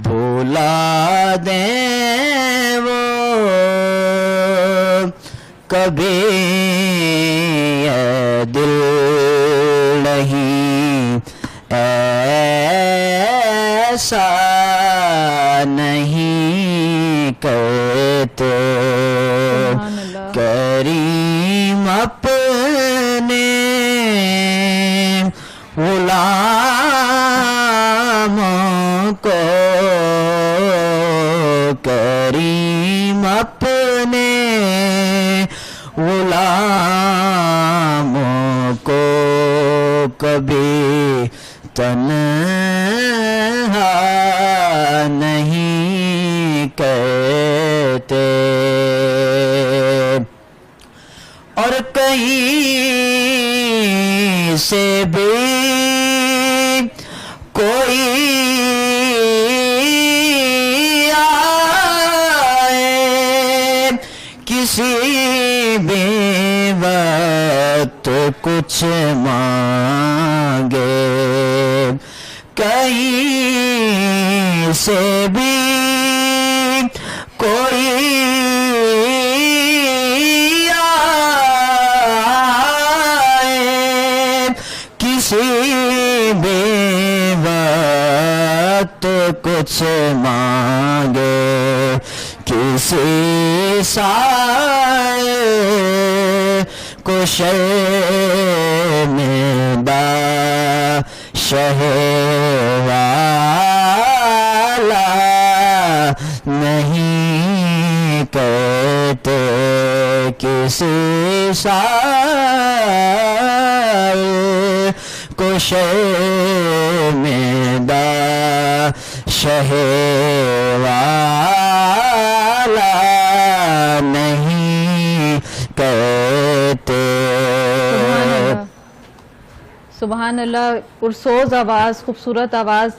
بھلا دیں وہ کبھی یہ دل نہیں ایسا نہیں کرتے کریم اپنے غلاموں کو کریم اپنے غلاموں کو کبھی تنہا نہیں کرتے اور کہیں سے بھی کوئی آئے کسی بھی وقت کچھ مانگے کہیں سے بھی کوئی آئے کسی بھی وقت کچھ مانگے کسی سائے کو شرمندہ شہ والا نہیں کرتے کسی سائے کو شرمندہ شہ والا نہیں کرتے. سبحان اللہ. پرسوز آواز، خوبصورت آواز.